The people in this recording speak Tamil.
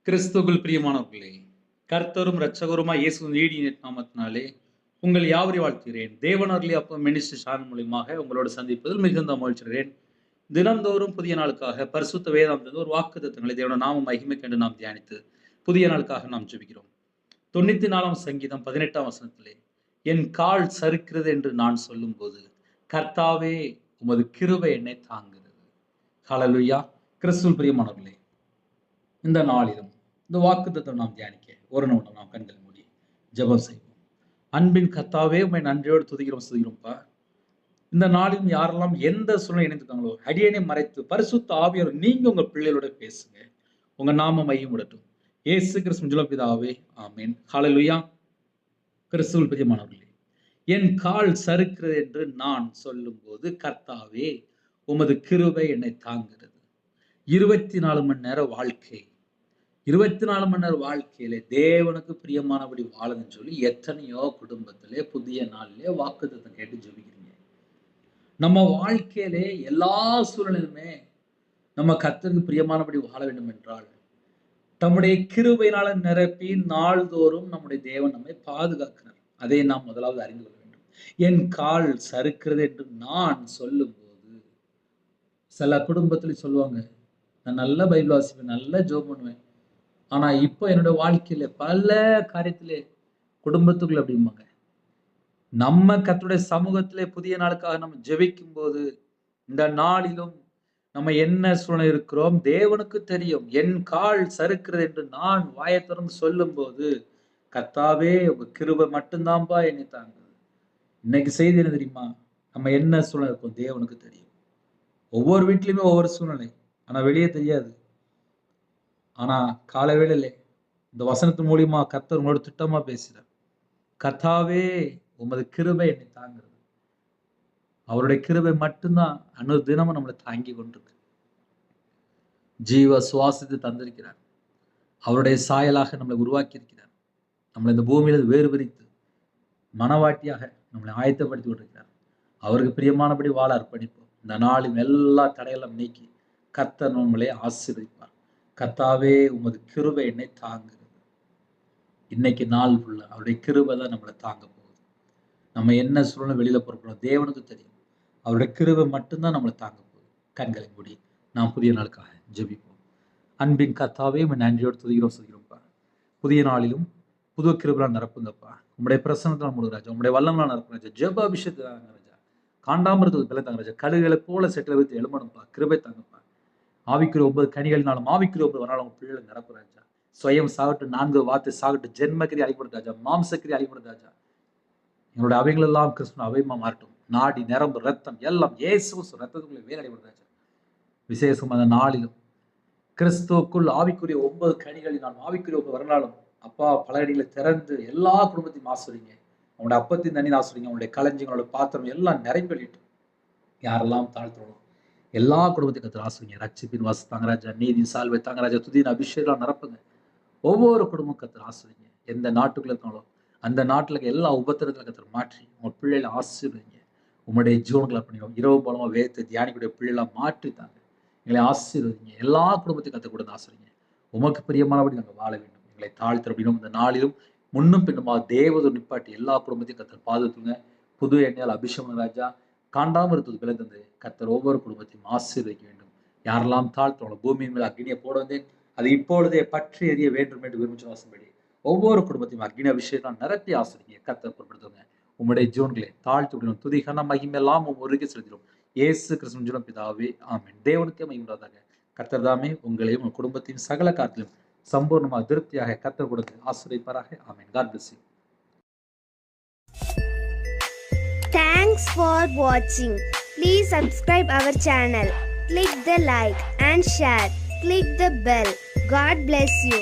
கிறிஸ்துவுக்குள் பிரியமானவர்களே, கர்த்தரும் இரட்சகருமாய் இயேசுவின் ஈடிய நாமத்தினாலே உங்கள் யாவரையும் வாழ்த்துகிறேன். தேவனர்லி அப்ப மினிஸ்ட்ரி சேனல் மூலியமாக உங்களோடு சந்திப்பதில் மிகுந்த மகிழ்ச்சிகிறேன். தினந்தோறும் புதிய நாளுக்காக பரிசுத்த வேதாந்தத்தில் ஒரு வாக்குத்தத்தங்களை தேவன நாம மகிமை கண்டு நாம் தியானித்து புதிய நாளுக்காக நாம் ஜெபிக்கிறோம். 94ஆம் சங்கீதம் 18ஆம் வசனத்திலே, என் கால் சறுக்கிறது என்று நான் சொல்லும் போது கர்த்தாவே உமது கிருபை என்னை தாங்குகிறது. ஹல்லேலூயா. கிறிஸ்துவுக்குள் பிரியமானவர்களே, இந்த நாளிலும் இந்த வாக்குத்தத்தம் நாம் தியானிக்க ஒரு நிமிடம் நாம் கண்கள் மூடி ஜெபம் செய்வோம். அன்பின் கர்த்தாவே உம்மை நன்றியோடு துதிக்கிறோம்ப்பா. இந்த நாளிலும் யாரெல்லாம் எந்த சூழ்நிலை இணைந்துட்டாங்களோ அடியனை மறைத்து பரிசுத்த ஆவியார் நீங்க உங்க பிள்ளைகளோட பேசுங்க. உங்க நாம மையம் விடட்டும். இயேசு கிறிஸ்து ஜெபம் பிதாவே, ஆமென். ஹல்லேலூயா. கிறிஸ்துவுக்குள் பிரியமானவர்களே, என் கால் சறுக்கிறது என்று நான் சொல்லும் போது கர்த்தாவே உமது கிருபை என்னை தாங்குகிறது. 24 மணி நேர வாழ்க்கை, 24 மணி நேரம் வாழ்க்கையிலே தேவனுக்கு பிரியமானபடி வாழுன்னு சொல்லி எத்தனையோ குடும்பத்திலே புதிய நாளிலே வாக்குத்தத்தம் கேட்டு ஜெபிக்கிறீங்க. நம்ம வாழ்க்கையிலே எல்லா சூழ்நிலையுமே நம்ம கர்த்தருக்கு பிரியமானபடி வாழ வேண்டும் என்றால் தம்முடைய கிருபையினால நிரப்பி நாள்தோறும் நம்முடைய தேவன் நம்மை பாதுகாக்கிறார். அதை நாம் முதலாவது அறிந்து கொள்ள வேண்டும். என் கால் சறுக்கிறது என்று நான் சொல்லும் போது, சில குடும்பத்தில் சொல்லுவாங்க, நான் நல்ல பைபிள் வாசிப்பேன், நல்ல ஜெபம் பண்ணுவேன், ஆனா இப்போ என்னோட வாழ்க்கையில பல காரியத்திலே குடும்பத்துக்குள்ள அப்படிம்பாங்க. நம்ம கர்த்தருடைய சமூகத்திலே புதிய நாளுக்காக நம்ம ஜெபிக்கும் போது இந்த நாளிலும் நம்ம என்ன சூழ்நிலை இருக்கிறோம் தேவனுக்கு தெரியும். என் கால் சறுக்கிறது என்று நான் வாயை திறந்து சொல்லும் போது கர்த்தாவே உங்க கிருபை மட்டும்தான்பா என்னை தாங்குது. இன்னைக்கு செய்தி என்ன தெரியுமா? நம்ம என்ன சூழ்நிலை இருக்கோம் தேவனுக்கு தெரியும். ஒவ்வொரு வீட்லயுமே ஒவ்வொரு சூழ்நிலை, ஆனா வெளியே தெரியாது. ஆனா கால வேளையிலே இந்த வசனத்து மூலியமா கர்த்தர் உங்களோட திட்டமா பேசுறார். கர்த்தாவே உமது கிருபை என்னை தாங்குறது. அவருடைய கிருபை மட்டும்தான் அன்று தினமும் நம்மளை தாங்கி கொண்டிருக்கு. ஜீவ சுவாசத்தை தந்திருக்கிறார். அவருடைய சாயலாக நம்மளை உருவாக்கி இருக்கிறார். நம்மளை இந்த பூமியில வேறு பிரித்து மனவாட்டியாக நம்மளை ஆயத்தப்படுத்தி கொண்டிருக்கிறார். அவருக்கு பிரியமானபடி வாழ அர்ப்பணிப்போம். இந்த நாளில் எல்லா தடையெல்லாம் நீக்கி கர்த்தர் நம்மளை ஆசீர்வதிப்பார். கர்த்தாவே உமது கிருபை என்னை தாங்குகிறது. இன்னைக்கு நாள் ஃபுல்ல அவருடைய கிருபை தான் நம்மளை தாங்க போகுது. நம்ம என்ன சூழ்நிலை வெளியில பொறுப்போம் தேவனுக்கு தெரியும். அவருடைய கிருபை மட்டும்தான் நம்மளை தாங்க போகுது. கண்களை மூடி நாம் புதிய நாளுக்காக ஜெபிப்போம். அன்பின் கர்த்தாவே உம்மை நன்றியோடு துதிக்கிறோம்ப்பா. புதிய நாளிலும் புது கிருபையால் நிரப்புங்கப்பா. உங்களுடைய பிரசன்னத்தால் மூடுங்க ராஜா. உங்களுடைய வல்லமையால் நிரப்புங்க ராஜா. ஜெப அபிஷேகத்தை ராஜா. காண்டாமிருத்தத்துக்கு பலன் தாங்க ராஜா. கழுகுகளை போல செட்டில் வைத்து எழுமணும்ப்பா. கிருபை தாங்கப்பா. ஆவிக்குரிய 9 கனிகளினாலும் ஆவிக்குரிய 9 வரனாலும் உங்க பிள்ளைகளை நிரப்பு ராஜா. சுயம் சாகட்டு, 4 வார்த்தை சாகட்டு, ஜென்மக்கிரி அழிப்படுது ராஜா, மாம்சக்கிரி அழிப்படுது ராஜா. எங்களுடைய அவைகள் எல்லாம் கிறிஸ்துவின் அவைமா மாறட்டும். நாடி நரம்பு ரத்தம் எல்லாம் இயேசு ரத்தத்துக்குள்ளே வேலை அடைபடுது ராஜா. விசேஷம் அந்த நாளிலும் கிறிஸ்துவுக்குள் ஆவிக்குரிய 9 கனிகளினாலும் ஆவிக்குரிய 9 வரனாலும் அப்பா பல அடிகளை திறந்து எல்லா குடும்பத்தையும் ஆசிரியங்க. அவங்களுடைய அப்பத்தின் தண்ணி ஆசிரியங்க. அவங்களுடைய களஞ்சியங்களோட பாத்திரம் எல்லாம் நிரம்பிட்டு யாரெல்லாம் தாழ்த்தணும் எல்லா குடும்பத்தையும் கர்த்தர் ஆசிரியங்க. ரட்சிப்பின் வாசு தாங்கராஜா, நீதி சால்வை தாங்கராஜா, துதியின் அபிஷேகம் நிரப்புங்க. ஒவ்வொரு குடும்பம் கர்த்தர் ஆசிரியங்க. எந்த நாட்டுக்குள்ள இருக்காங்களோ அந்த நாட்டுல எல்லா உபத்திரத்துல கர்த்தர் மாற்றி உங்க பிள்ளைகளை ஆசீர்வதிங்க. உங்களுடைய ஜீவன்களை பண்ணிடும். இரவு போலமா வேதத்தை தியானிக்கூடிய பிள்ளைகளை மாற்றித்தாங்க. எங்களை ஆசீர்வதிங்க. எல்லா குடும்பத்தையும் கர்த்தர் கூட ஆசிரியங்க. உமக்கு பிரியமானபடி நாங்கள் வாழ வேண்டும். எங்களை தாழ்த்து அப்படின்னும் இந்த நாளிலும் முன்னும் பின்னுமா தேவதை நிப்பாட்டி எல்லா குடும்பத்தையும் கர்த்தர் பாதுகாத்துங்க. புது எண்ணெயால் அபிஷேகம் ராஜா. காண்டாமல் இருந்தது பிள்ளை தந்து கர்த்தர் ஒவ்வொரு குடும்பத்தையும் ஆசீர்வதிக்க வேண்டும். யாரெல்லாம் தாழ்த்தவங்களோ பூமியின் மேல் அக்னியை போட வந்தேன், அது இப்பொழுதே பற்றி எறிய வேண்டும் என்று விரும்பிச்சு வாசம்படி ஒவ்வொரு குடும்பத்தையும் அக்னி அபிஷேகம் நிரப்பி ஆசிரியங்க. கர்த்தர் பொருட்படுத்துங்க. உம்முடைய ஜீவன்களை தாழ்த்தி விடணும். துதிகன மகிமெல்லாம் ஒருக்கே செலுத்திடும். இயேசு கிறிஸ்துவின் ஜீவன் பிதாவே, ஆமென். தேவனுக்கே மகிமையுண்டாதாக. கர்த்தர் தாமே உங்களையும் உங்கள் குடும்பத்தையும் சகல காரியத்திலும் சம்பூர்ணமாக திருப்தியாக கர்த்தர் கொடுத்து ஆசீர்வதிப்பாராக. ஆமென். God bless you. Thanks for watching. Please subscribe our channel. Click the like and share. Click the bell. God bless you.